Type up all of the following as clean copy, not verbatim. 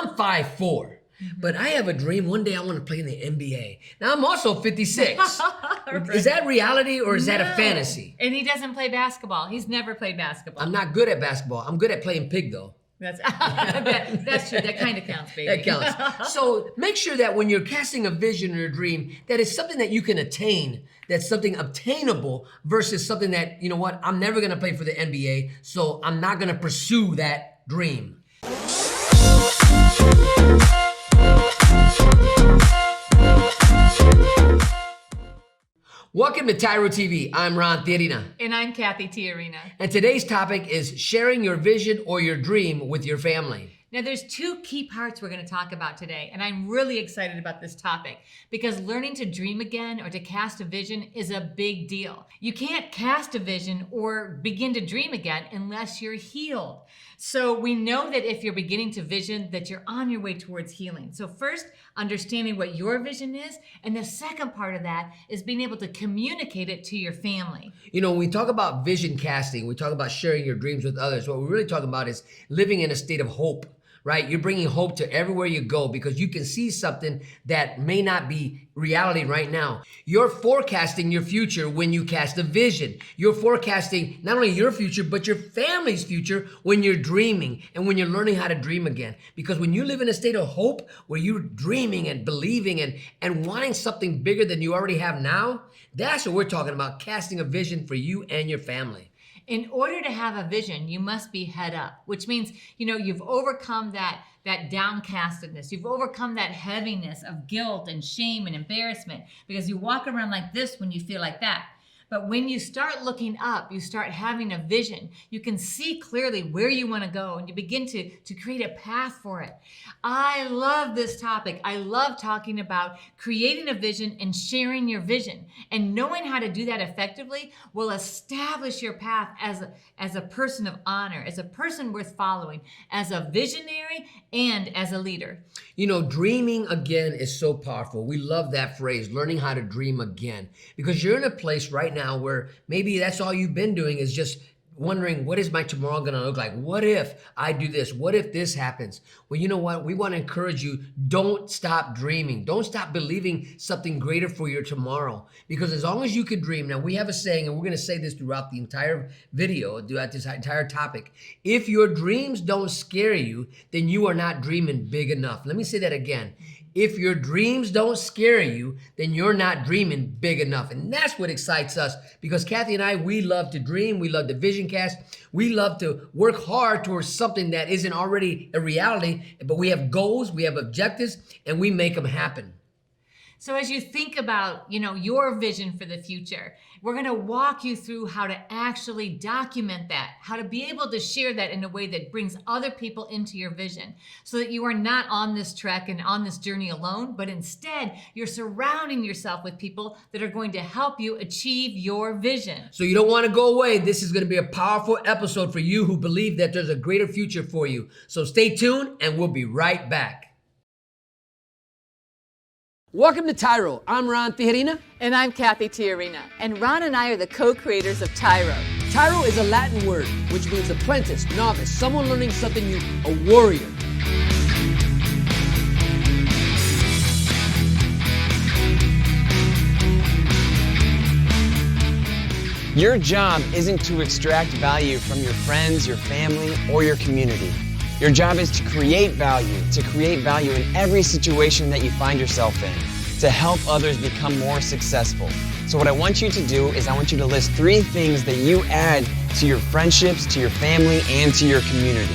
I'm 5'4". But I have a dream one day I want to play in the NBA. Now I'm also 56. Is that reality or is that a fantasy? And he doesn't play basketball. He's never played basketball. I'm not good at basketball. I'm good at playing pig though. That's true. That kind of counts, baby. That counts. So make sure that when you're casting a vision or a dream, that it's something that you can attain, that's something obtainable versus something that, you know what, I'm never going to play for the NBA, so I'm not going to pursue that dream. Welcome to TYRO TV. I'm Ron Tijerina. And I'm Cathy Tijerina. And today's topic is sharing your vision or your dream with your family. Now, there's two key parts we're going to talk about today, and I'm really excited about this topic because learning to dream again or to cast a vision is a big deal. You can't cast a vision or begin to dream again unless you're healed. So we know that if you're beginning to vision, that you're on your way towards healing. So first, understanding what your vision is, and the second part of that is being able to communicate it to your family. You know, when we talk about vision casting, we talk about sharing your dreams with others. What we're really talking about is living in a state of hope. Right? You're bringing hope to everywhere you go because you can see something that may not be reality right now. You're forecasting your future when you cast a vision. You're forecasting not only your future, but your family's future when you're dreaming and when you're learning how to dream again. Because when you live in a state of hope where you're dreaming and believing and wanting something bigger than you already have now, that's what we're talking about, casting a vision for you and your family. In order to have a vision, you must be head up, which means, you've overcome that downcastedness. You've overcome that heaviness of guilt and shame and embarrassment because you walk around like this when you feel like that. But when you start looking up, you start having a vision. You can see clearly where you want to go and you begin to create a path for it. I love this topic. I love talking about creating a vision and sharing your vision. And knowing how to do that effectively will establish your path as a person of honor, as a person worth following, as a visionary and as a leader. Dreaming again is so powerful. We love that phrase, learning how to dream again, because you're in a place right now where maybe that's all you've been doing is just wondering, what is my tomorrow going to look like? What if I do this? What if this happens? Well, you know what? We want to encourage you. Don't stop dreaming. Don't stop believing something greater for your tomorrow. Because as long as you can dream, now we have a saying, and we're going to say this throughout the entire video, throughout this entire topic. If your dreams don't scare you, then you are not dreaming big enough. Let me say that again. If your dreams don't scare you, then you're not dreaming big enough. And that's what excites us because Cathy and I, we love to dream. We love to vision cast. We love to work hard towards something that isn't already a reality, but we have goals, we have objectives, and we make them happen. So as you think about, your vision for the future, we're going to walk you through how to actually document that, how to be able to share that in a way that brings other people into your vision so that you are not on this trek and on this journey alone, but instead you're surrounding yourself with people that are going to help you achieve your vision. So you don't want to go away. This is going to be a powerful episode for you who believe that there's a greater future for you. So stay tuned and we'll be right back. Welcome to TYRO. I'm Ron Tijerina. And I'm Cathy Tijerina. And Ron and I are the co-creators of TYRO. TYRO is a Latin word, which means apprentice, novice, someone learning something new, a warrior. Your job isn't to extract value from your friends, your family, or your community. Your job is to create value in every situation that you find yourself in, to help others become more successful. So what I want you to do is I want you to list 3 things that you add to your friendships, to your family, and to your community.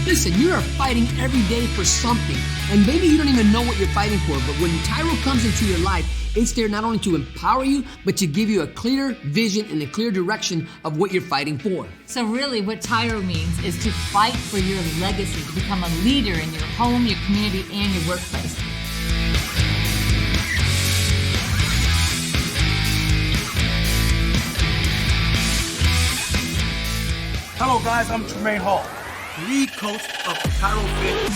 Listen, you are fighting every day for something, and maybe you don't even know what you're fighting for, but when TYRO comes into your life, it's there not only to empower you, but to give you a clear vision and a clear direction of what you're fighting for. So really what TYRO means is to fight for your legacy, to become a leader in your home, your community, and your workplace. Hello guys, I'm Tremaine Hall. lead coach of the TYRO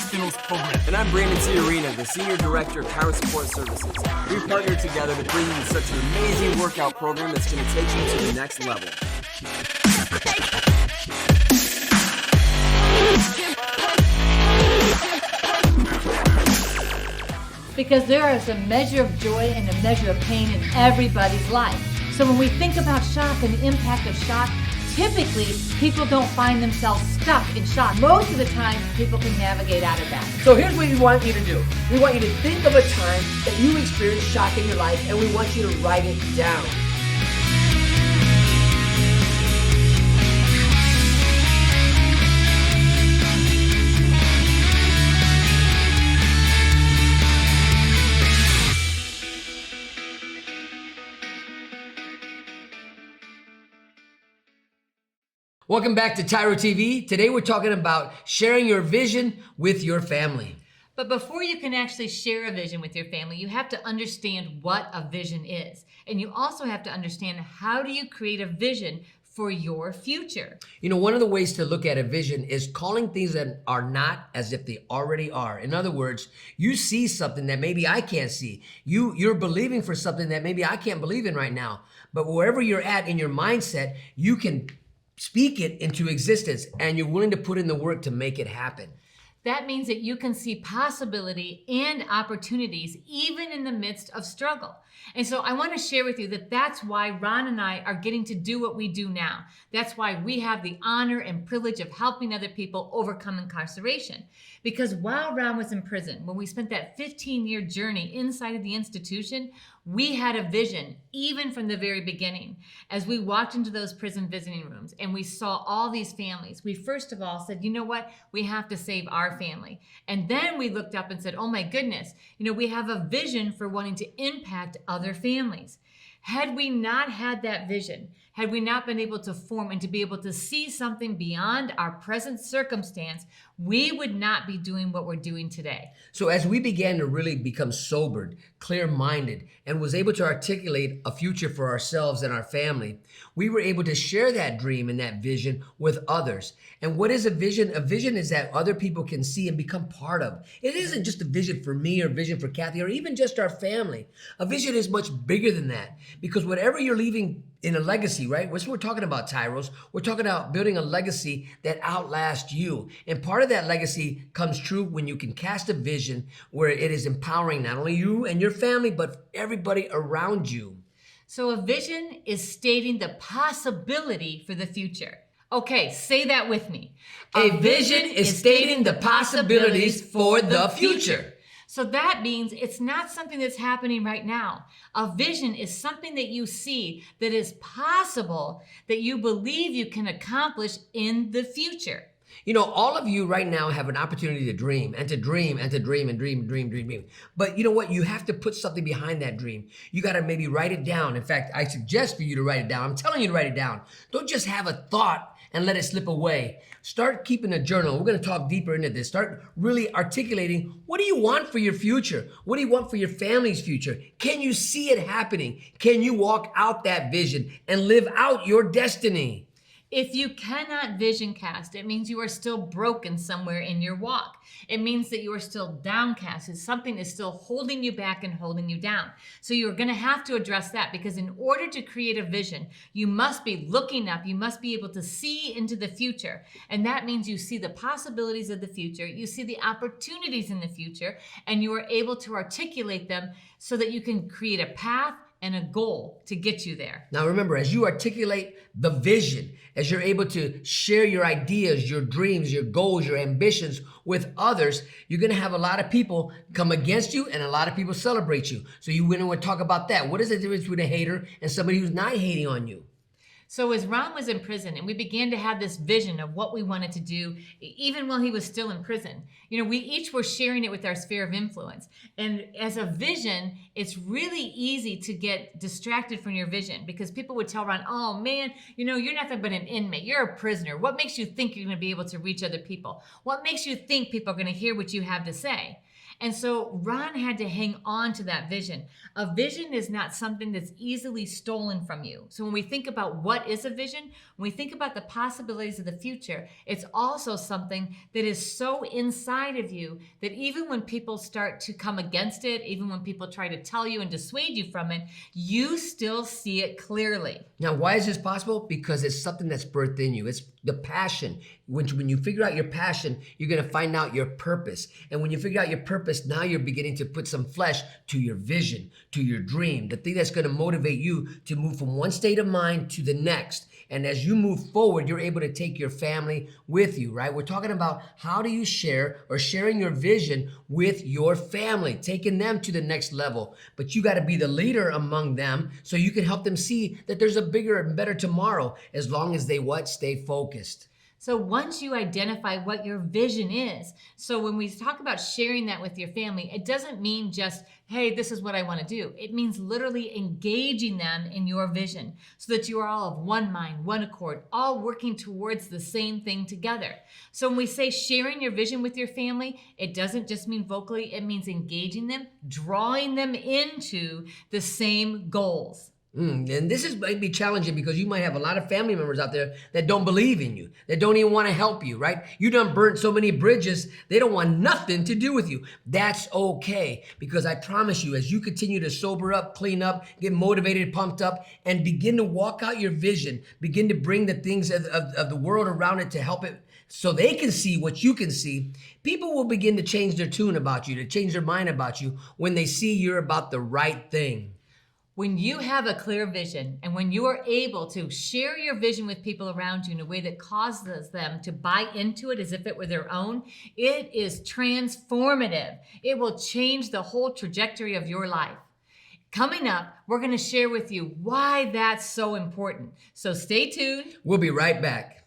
Fitness program. And I'm Ron and Tijerina, the Senior Director of TYRO Support Services. We've partnered together to bring you such an amazing workout program that's going to take you to the next level. Because there is a measure of joy and a measure of pain in everybody's life. So when we think about shock and the impact of shock, typically people don't find themselves stuck in shock. Most of the time, people can navigate out of that. So here's what we want you to do. We want you to think of a time that you experienced shock in your life, and we want you to write it down. Welcome back to TYRO TV. Today we're talking about sharing your vision with your family. But before you can actually share a vision with your family, you have to understand what a vision is. And you also have to understand, how do you create a vision for your future? You know, one of the ways to look at a vision is calling things that are not as if they already are. In other words, you see something that maybe I can't see. You're believing for something that maybe I can't believe in right now. But wherever you're at in your mindset, you can speak it into existence, and you're willing to put in the work to make it happen. That means that you can see possibility and opportunities even in the midst of struggle. And so I want to share with you that that's why Ron and I are getting to do what we do now. That's why we have the honor and privilege of helping other people overcome incarceration. Because while Ron was in prison, when we spent that 15-year journey inside of the institution, we had a vision, even from the very beginning. As we walked into those prison visiting rooms and we saw all these families, we first of all said, you know what? We have to save our family. And then we looked up and said, oh my goodness, we have a vision for wanting to impact other families. Had we not had that vision, had we not been able to form and to be able to see something beyond our present circumstance, we would not be doing what we're doing today. So as we began to really become sobered, clear-minded, and was able to articulate a future for ourselves and our family, we were able to share that dream and that vision with others. And what is a vision? A vision is that other people can see and become part of. It isn't just a vision for me or a vision for Cathy or even just our family. A vision is much bigger than that, because whatever you're leaving in a legacy, right? That's what we're talking about, Tyros. We're talking about building a legacy that outlasts you. And part of that legacy comes true when you can cast a vision where it is empowering not only you and your family, but everybody around you. So a vision is stating the possibility for the future. Okay, say that with me. A vision is stating the possibilities for the future. So that means it's not something that's happening right now. A vision is something that you see that is possible, that you believe you can accomplish in the future. You know, all of you right now have an opportunity to dream and to dream and to dream and dream. But you know what? You have to put something behind that dream. You got to maybe write it down. In fact, I suggest for you to write it down. I'm telling you to write it down. Don't just have a thought and let it slip away. Start keeping a journal. We're going to talk deeper into this. Start really articulating, what do you want for your future? What do you want for your family's future? Can you see it happening? Can you walk out that vision and live out your destiny? If you cannot vision cast, it means you are still broken somewhere in your walk. It means that you are still downcast. Something is still holding you back and holding you down. So you're going to have to address that, because in order to create a vision, you must be looking up. You must be able to see into the future. And that means you see the possibilities of the future. You see the opportunities in the future, and you are able to articulate them so that you can create a path and a goal to get you there. Now remember, as you articulate the vision, as you're able to share your ideas, your dreams, your goals, your ambitions with others, you're gonna have a lot of people come against you and a lot of people celebrate you. So you want to talk about that. What is the difference between a hater and somebody who's not hating on you? So as Ron was in prison and we began to have this vision of what we wanted to do, even while he was still in prison, we each were sharing it with our sphere of influence. And as a vision, it's really easy to get distracted from your vision, because people would tell Ron, oh man, you're nothing but an inmate. You're a prisoner. What makes you think you're going to be able to reach other people? What makes you think people are going to hear what you have to say? And so Ron had to hang on to that vision. A vision is not something that's easily stolen from you. So when we think about what is a vision, when we think about the possibilities of the future, it's also something that is so inside of you that even when people start to come against it, even when people try to tell you and dissuade you from it, you still see it clearly. Now, why is this possible? Because it's something that's birthed in you. It's the passion. When you figure out your passion, you're going to find out your purpose. And when you figure out your purpose, now you're beginning to put some flesh to your vision, to your dream, the thing that's going to motivate you to move from one state of mind to the next. And as you move forward, you're able to take your family with you, right? We're talking about how do you share or sharing your vision with your family, taking them to the next level. But you got to be the leader among them so you can help them see that there's a bigger and better tomorrow as long as they stay focused. So once you identify what your vision is, so when we talk about sharing that with your family, it doesn't mean just, hey, this is what I want to do. It means literally engaging them in your vision so that you are all of one mind, one accord, all working towards the same thing together. So when we say sharing your vision with your family, it doesn't just mean vocally, it means engaging them, drawing them into the same goals. And this might be challenging because you might have a lot of family members out there that don't believe in you, that don't even want to help you, right? You done burnt so many bridges, they don't want nothing to do with you. That's okay, because I promise you, as you continue to sober up, clean up, get motivated, pumped up, and begin to walk out your vision, begin to bring the things of the world around it to help it so they can see what you can see, people will begin to change their tune about you, to change their mind about you when they see you're about the right thing. When you have a clear vision and when you are able to share your vision with people around you in a way that causes them to buy into it as if it were their own, it is transformative. It will change the whole trajectory of your life. Coming up, we're going to share with you why that's so important. So stay tuned. We'll be right back.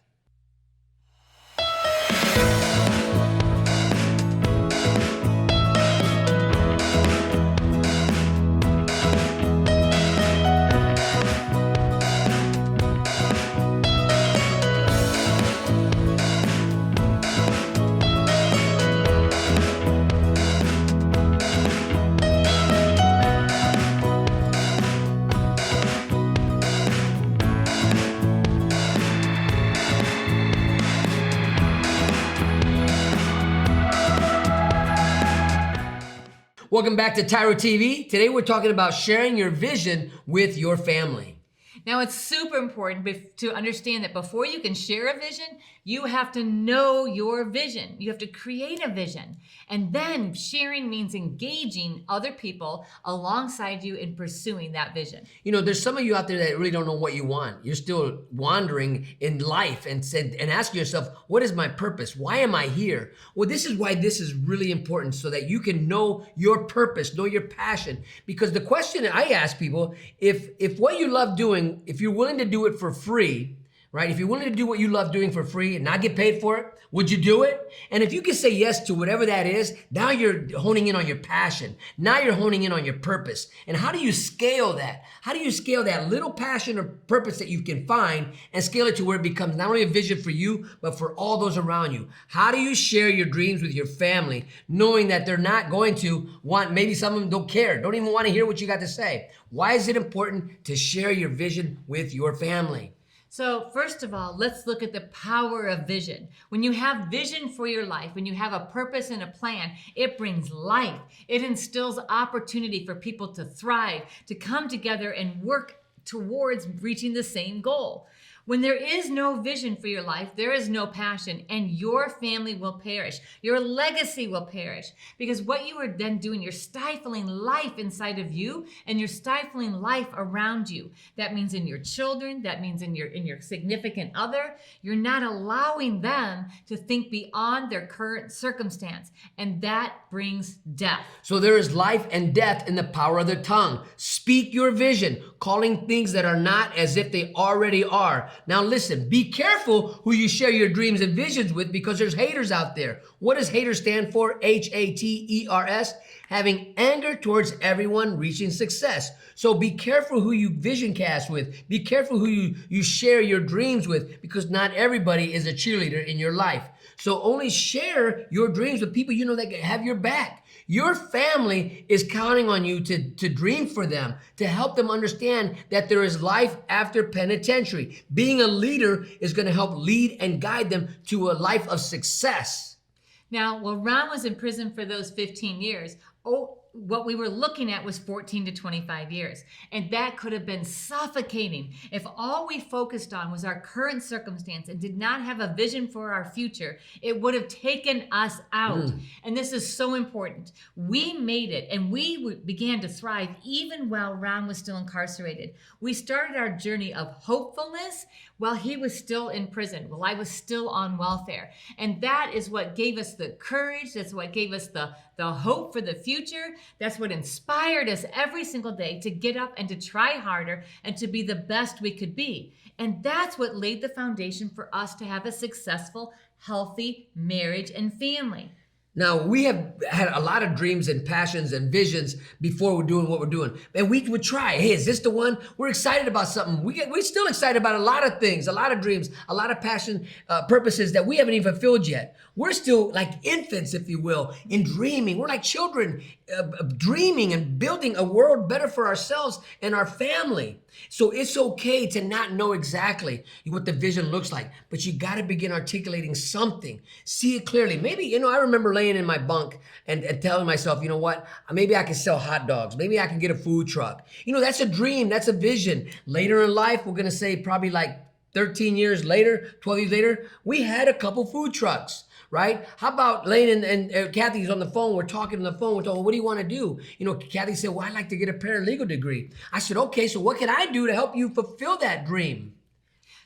Welcome back to TYRO TV. Today we're talking about sharing your vision with your family. Now, it's super important to understand that before you can share a vision, you have to know your vision. You have to create a vision. And then sharing means engaging other people alongside you in pursuing that vision. You know, there's some of you out there that really don't know what you want. You're still wandering in life and asking yourself, what is my purpose? Why am I here? Well, this is why this is really important, so that you can know your purpose, know your passion. Because the question I ask people, if what you love doing, if you're willing to do it for free, right? If you're willing to do what you love doing for free and not get paid for it, would you do it? And if you can say yes to whatever that is, now you're honing in on your passion. Now you're honing in on your purpose. And how do you scale that? How do you scale that little passion or purpose that you can find and scale it to where it becomes not only a vision for you, but for all those around you? How do you share your dreams with your family, knowing that they're not going to want, maybe some of them don't care, don't even want to hear what you got to say? Why is it important to share your vision with your family? So first of all, let's look at the power of vision. When you have vision for your life, when you have a purpose and a plan, it brings life. It instills opportunity for people to thrive, to come together and work towards reaching the same goal. When there is no vision for your life, there is no passion, and your family will perish. Your legacy will perish, because what you are then doing, you're stifling life inside of you, and you're stifling life around you. That means in your children, that means in your significant other. You're not allowing them to think beyond their current circumstance, and that brings death. So there is life and death in the power of the tongue. Speak your vision, calling things that are not as if they already are. Now listen, be careful who you share your dreams and visions with, because there's haters out there. What does haters stand for? Haters. Having anger towards everyone reaching success. So be careful who you vision cast with. Be careful who you share your dreams with, because not everybody is a cheerleader in your life. So only share your dreams with people you know that have your back. Your family is counting on you to dream for them, to help them understand that there is life after penitentiary. Being a leader is going to help lead and guide them to a life of success. Now, while Ron was in prison for those 15 years, what we were looking at was 14 to 25 years. And that could have been suffocating if all we focused on was our current circumstance and did not have a vision for our future. It would have taken us out. And this is so important. We made it, and we began to thrive even while Ron was still incarcerated. We started our journey of hopefulness while he was still in prison, while I was still on welfare. And that is what gave us the courage. That's what gave us the hope for the future. That's what inspired us every single day to get up and to try harder and to be the best we could be. And that's what laid the foundation for us to have a successful, healthy marriage and family. Now, we have had a lot of dreams and passions and visions before we're doing what we're doing. And we would try, hey, is this the one? We're excited about something. We're still excited about a lot of things, a lot of dreams, a lot of passion, purposes that we haven't even fulfilled yet. We're still like infants, if you will, in dreaming. We're like children dreaming and building a world better for ourselves and our family. So it's okay to not know exactly what the vision looks like, but you got to begin articulating something. See it clearly. Maybe, I remember laying in my bunk and telling myself, you know what, maybe I can sell hot dogs. Maybe I can get a food truck. That's a dream. That's a vision. Later in life, we're going to say probably like 13 years later, 12 years later, we had a couple food trucks. Right? How about Lane and Cathy's on the phone? We're talking on the phone. We're talking, well, what do you want to do? Cathy said, well, I'd like to get a paralegal degree. I said, okay, so what can I do to help you fulfill that dream?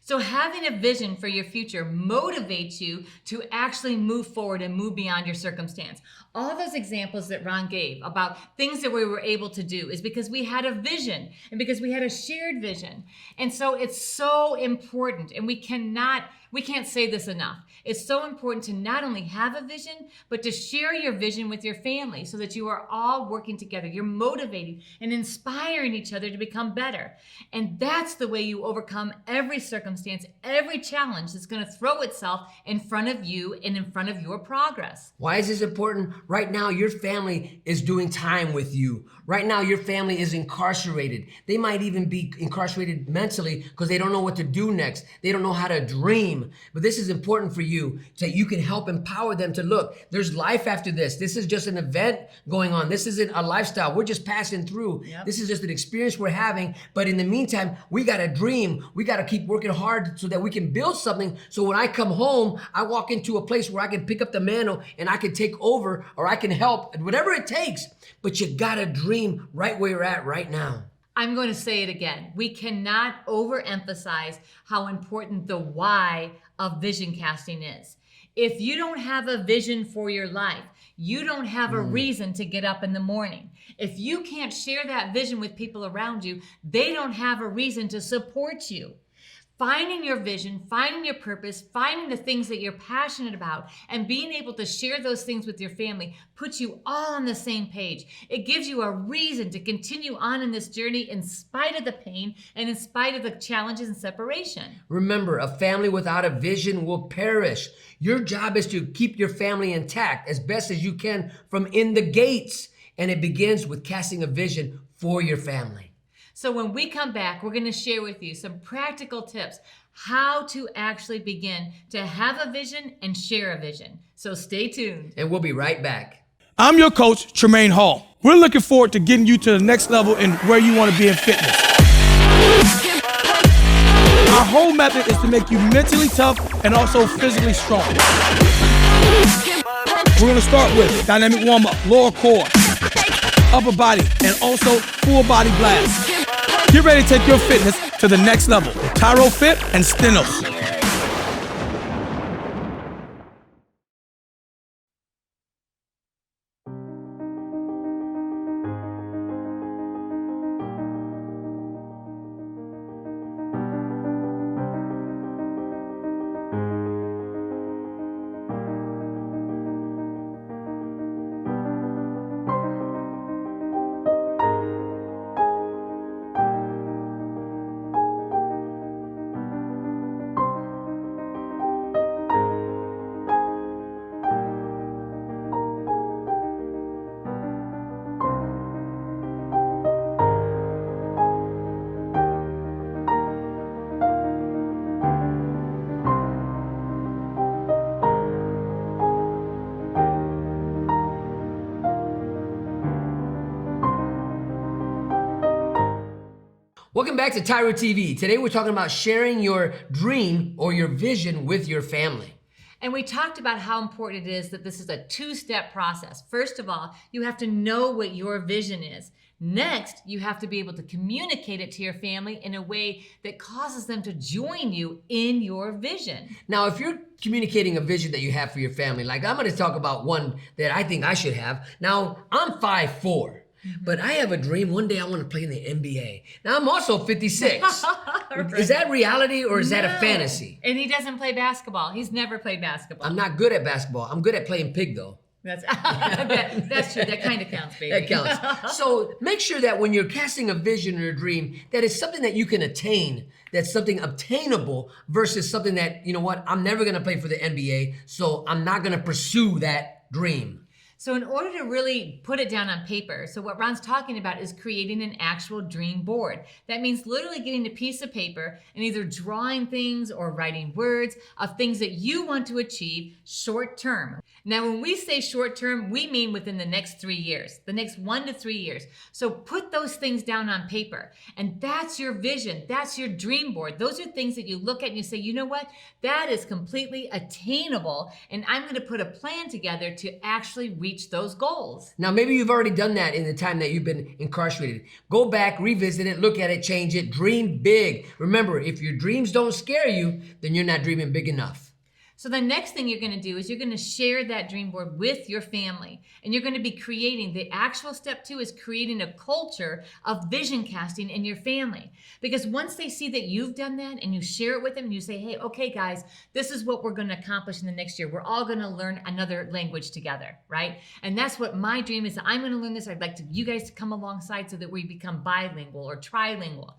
So having a vision for your future motivates you to actually move forward and move beyond your circumstance. All those examples that Ron gave about things that we were able to do is because we had a vision and because we had a shared vision. And so it's so important, and we can't say this enough. It's so important to not only have a vision, but to share your vision with your family so that you are all working together. You're motivating and inspiring each other to become better. And that's the way you overcome every circumstance, every challenge that's going to throw itself in front of you and in front of your progress. Why is this important? Right now, your family is doing time with you. Right now, your family is incarcerated. They might even be incarcerated mentally because they don't know what to do next. They don't know how to dream. But this is important for you, so you can help empower them to look. There's life after this. This is just an event going on. This isn't a lifestyle. We're just passing through. Yep. This is just an experience we're having. But in the meantime, we got to dream. We got to keep working hard so that we can build something. So when I come home, I walk into a place where I can pick up the mantle and I can take over, or I can help, whatever it takes. But you got to dream right where you're at right now. I'm going to say it again. We cannot overemphasize how important the why of vision casting is. If you don't have a vision for your life, you don't have a reason to get up in the morning. If you can't share that vision with people around you, they don't have a reason to support you. Finding your vision, finding your purpose, finding the things that you're passionate about, and being able to share those things with your family puts you all on the same page. It gives you a reason to continue on in this journey in spite of the pain and in spite of the challenges and separation. Remember, a family without a vision will perish. Your job is to keep your family intact as best as you can from in the gates. And it begins with casting a vision for your family. So when we come back, we're going to share with you some practical tips how to actually begin to have a vision and share a vision. So stay tuned. And we'll be right back. I'm your coach, Tremaine Hall. We're looking forward to getting you to the next level in where you want to be in fitness. Our whole method is to make you mentally tough and also physically strong. We're going to start with dynamic warm-up, lower core, upper body, and also full body blast. Get ready to take your fitness to the next level with TYRO Fit and Stenos. Welcome back to TYRO TV. Today we're talking about sharing your dream or your vision with your family. And we talked about how important it is that this is a two-step process. First of all, you have to know what your vision is. Next, you have to be able to communicate it to your family in a way that causes them to join you in your vision. Now, if you're communicating a vision that you have for your family, like I'm going to talk about one that I think I should have. Now, I'm 5'4". But I have a dream. One day I want to play in the NBA. Now I'm also 56. Is that reality or is that a fantasy? And he doesn't play basketball. He's never played basketball. I'm not good at basketball. I'm good at playing pig though. That's true. That kind of counts, baby. That counts. So make sure that when you're casting a vision or a dream, that it's something that you can attain, that's something obtainable versus something that, you know what, I'm never going to play for the NBA, so I'm not going to pursue that dream. So in order to really put it down on paper, so what Ron's talking about is creating an actual dream board. That means literally getting a piece of paper and either drawing things or writing words of things that you want to achieve short term. Now, when we say short term, we mean within the next 3 years, the next 1 to 3 years. So put those things down on paper, and that's your vision. That's your dream board. Those are things that you look at and you say, you know what? That is completely attainable, and I'm going to put a plan together to actually reach those goals. Now, maybe you've already done that in the time that you've been incarcerated. Go back, revisit it, look at it, change it, dream big. Remember, if your dreams don't scare you, then you're not dreaming big enough. So the next thing you're going to do is you're going to share that dream board with your family, and you're going to be creating, the actual step 2 is creating a culture of vision casting in your family. Because once they see that you've done that and you share it with them and you say, hey, okay guys, this is what we're going to accomplish in the next year. We're all going to learn another language together, right? And that's what my dream is. I'm going to learn this. I'd like you guys to come alongside so that we become bilingual or trilingual.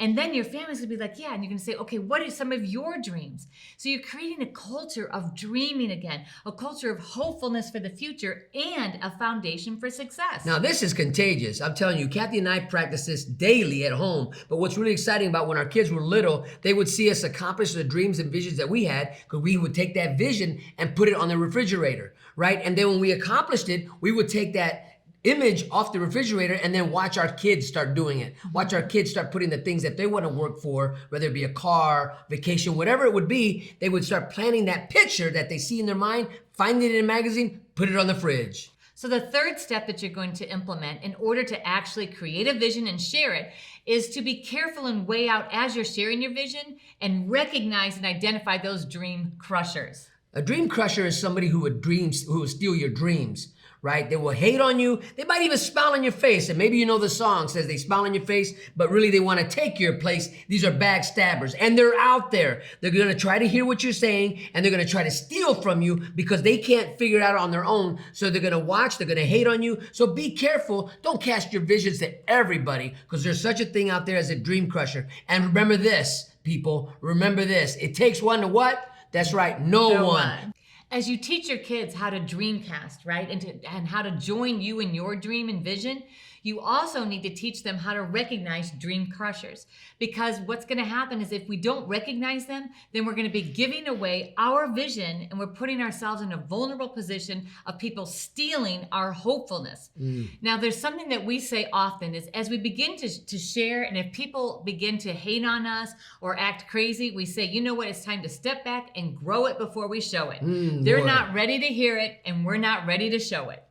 And then your family's gonna be like, yeah, and you're gonna say, okay, what are some of your dreams? So you're creating a culture of dreaming again, a culture of hopefulness for the future, and a foundation for success. Now, this is contagious. I'm telling you, Cathy and I practice this daily at home. But what's really exciting about when our kids were little, they would see us accomplish the dreams and visions that we had, because we would take that vision and put it on the refrigerator, right? And then when we accomplished it, we would take that image off the refrigerator and then watch our kids start doing it. Watch our kids start putting the things that they want to work for, whether it be a car, vacation, whatever it would be. They would start planning that picture that they see in their mind, finding it in a magazine, put it on the fridge. So the third step that you're going to implement in order to actually create a vision and share it is to be careful and weigh out as you're sharing your vision and recognize and identify those dream crushers. A dream crusher is somebody who would steal your dreams. Right? They will hate on you. They might even smile on your face. And maybe you know the song says they smile on your face, but really they want to take your place. These are backstabbers, and they're out there. They're going to try to hear what you're saying, and they're going to try to steal from you because they can't figure it out on their own. So they're going to watch. They're going to hate on you. So be careful. Don't cast your visions to everybody, because there's such a thing out there as a dream crusher. And remember this, people. Remember this. It takes one to what? That's right. No one. As you teach your kids how to dreamcast, right, and how to join you in your dream and vision, you also need to teach them how to recognize dream crushers. Because what's going to happen is if we don't recognize them, then we're going to be giving away our vision, and we're putting ourselves in a vulnerable position of people stealing our hopefulness. Now, there's something that we say often is as we begin to share, and if people begin to hate on us or act crazy, we say, you know what, it's time to step back and grow it before we show it. They're not ready to hear it, and we're not ready to show it.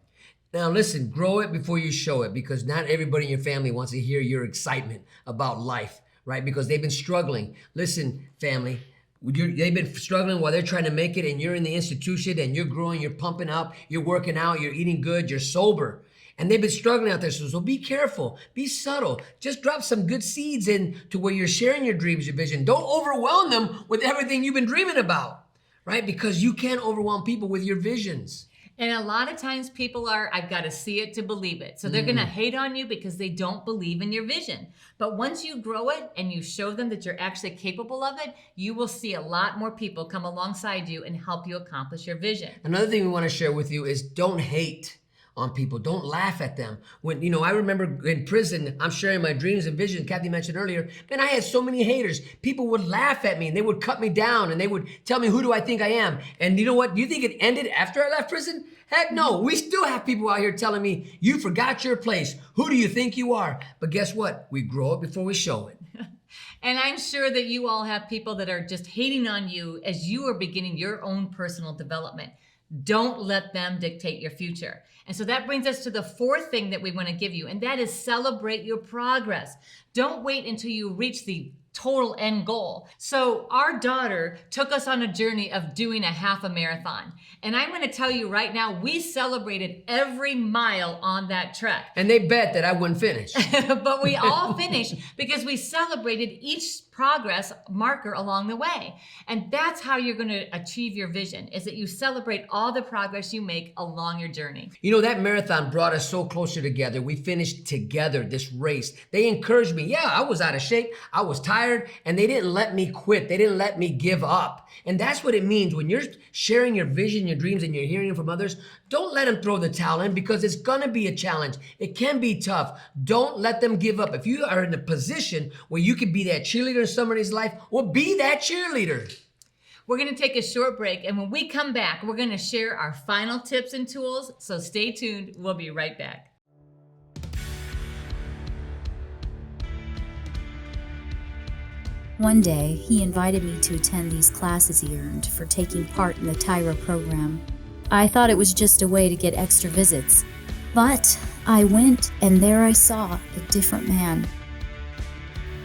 Now listen, grow it before you show it, because not everybody in your family wants to hear your excitement about life, right? Because they've been struggling. Listen, family, they've been struggling while they're trying to make it, and you're in the institution and you're growing, you're pumping up, you're working out, you're eating good, you're sober. And they've been struggling out there. So be careful, be subtle. Just drop some good seeds in to where you're sharing your dreams, your vision. Don't overwhelm them with everything you've been dreaming about, right? Because you can't overwhelm people with your visions. And a lot of times people are, I've got to see it to believe it. So they're going to hate on you because they don't believe in your vision. But once you grow it and you show them that you're actually capable of it, you will see a lot more people come alongside you and help you accomplish your vision. Another thing we want to share with you is don't hate on people. Don't laugh at them. When, I remember in prison, I'm sharing my dreams and visions. Cathy mentioned earlier, man, I had so many haters. People would laugh at me and they would cut me down and they would tell me, who do I think I am? And you know what? Do you think it ended after I left prison? Heck no. We still have people out here telling me, you forgot your place. Who do you think you are? But guess what? We grow it before we show it. And I'm sure that you all have people that are just hating on you as you are beginning your own personal development. Don't let them dictate your future. And so that brings us to the fourth thing that we want to give you, and that is celebrate your progress. Don't wait until you reach the total end goal. So our daughter took us on a journey of doing a half a marathon. And I'm going to tell you right now, we celebrated every mile on that trek. And they bet that I wouldn't finish. But we all finished because we celebrated each progress marker along the way. And that's how you're going to achieve your vision, is that you celebrate all the progress you make along your journey. That marathon brought us so closer together. We finished together this race. They encouraged me. Yeah, I was out of shape. I was tired, and they didn't let me quit. They didn't let me give up. And that's what it means when you're sharing your vision, your dreams, and you're hearing from others. Don't let them throw the towel in, because it's going to be a challenge. It can be tough. Don't let them give up. If you are in a position where you can be that cheerleader in somebody's life, well, be that cheerleader. We're going to take a short break, and when we come back, we're going to share our final tips and tools. So stay tuned. We'll be right back. One day, he invited me to attend these classes he earned for taking part in the TYRO program. I thought it was just a way to get extra visits. But I went, and there I saw a different man.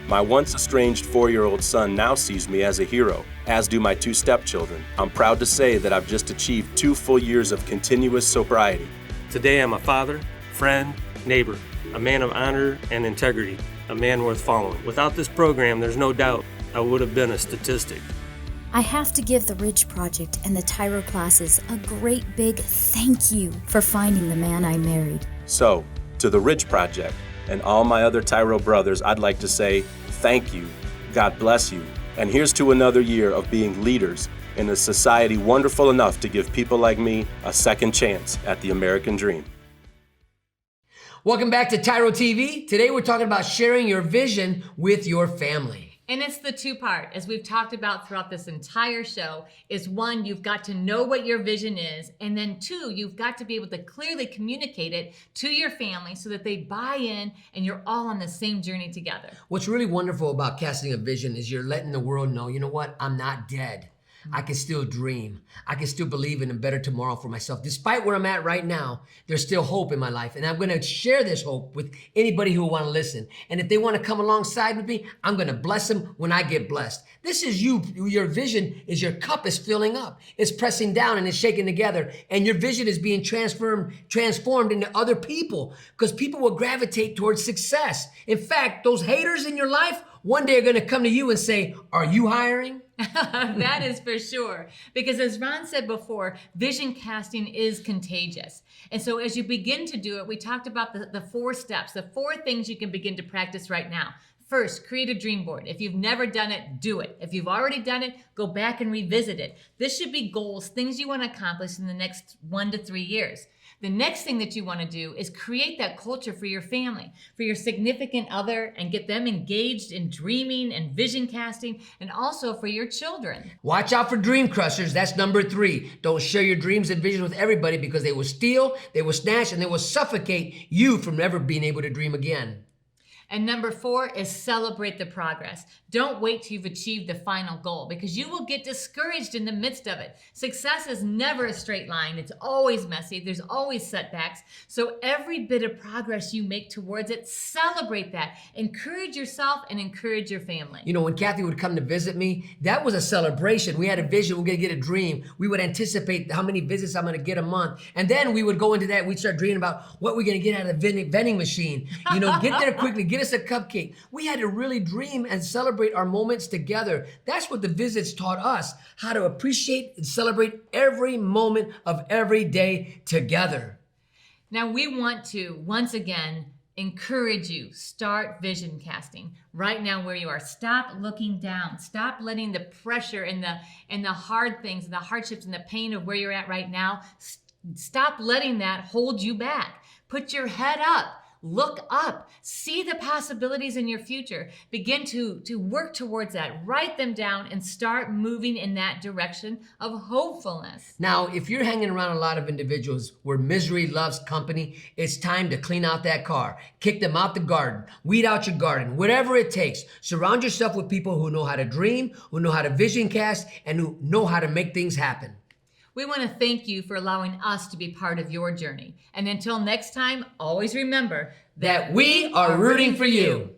My once estranged 4-year-old son now sees me as a hero, as do my 2 stepchildren. I'm proud to say that I've just achieved 2 full years of continuous sobriety. Today I'm a father, friend, neighbor, a man of honor and integrity, a man worth following. Without this program, there's no doubt I would have been a statistic. I have to give the Ridge Project and the TYRO classes a great big thank you for finding the man I married. So, to the Ridge Project and all my other TYRO brothers, I'd like to say thank you, God bless you, and here's to another year of being leaders in a society wonderful enough to give people like me a second chance at the American dream. Welcome back to TYRO TV. Today we're talking about sharing your vision with your family. And it's the two-part, as we've talked about throughout this entire show, is one, you've got to know what your vision is, and then 2, you've got to be able to clearly communicate it to your family so that they buy in and you're all on the same journey together. What's really wonderful about casting a vision is you're letting the world know, you know what, I'm not dead. I can still dream. I can still believe in a better tomorrow for myself. Despite where I'm at right now, there's still hope in my life. And I'm going to share this hope with anybody who will want to listen. And if they want to come alongside with me, I'm going to bless them when I get blessed. This is you. Your vision is your cup is filling up. It's pressing down and it's shaking together. And your vision is being transformed into other people, because people will gravitate towards success. In fact, those haters in your life one day are going to come to you and say, are you hiring? That is for sure. Because as Ron said before, vision casting is contagious. And so as you begin to do it, we talked about the 4 steps, the 4 things you can begin to practice right now. First, create a dream board. If you've never done it, do it. If you've already done it, go back and revisit it. This should be goals, things you want to accomplish in the next 1 to 3 years. The next thing that you want to do is create that culture for your family, for your significant other, and get them engaged in dreaming and vision casting, and also for your children. Watch out for dream crushers. That's number 3. Don't share your dreams and visions with everybody, because they will steal, they will snatch, and they will suffocate you from never being able to dream again. And number 4 is celebrate the progress. Don't wait till you've achieved the final goal, because you will get discouraged in the midst of it. Success is never a straight line. It's always messy. There's always setbacks. So every bit of progress you make towards it, celebrate that. Encourage yourself and encourage your family. You know, when Cathy would come to visit me, that was a celebration. We had a vision. We're going to get a dream. We would anticipate how many visits I'm going to get a month. And then we would go into that. We'd start dreaming about what we're going to get out of the vending machine. You know, get there quickly. Get us a cupcake. We had to really dream and celebrate our moments together. That's what the visits taught us, how to appreciate and celebrate every moment of every day together. Now we want to, once again, encourage you, start vision casting right now where you are. Stop looking down. Stop letting the pressure and the hard things and the hardships and the pain of where you're at right now Stop letting that hold you back. Put your head up. Look up, see the possibilities in your future, begin to work towards that, write them down, and start moving in that direction of hopefulness. Now, if you're hanging around a lot of individuals where misery loves company, it's time to clean out that car, kick them out the garden, weed out your garden, whatever it takes. Surround yourself with people who know how to dream, who know how to vision cast, and who know how to make things happen. We want to thank you for allowing us to be part of your journey. And until next time, always remember that we are rooting for you.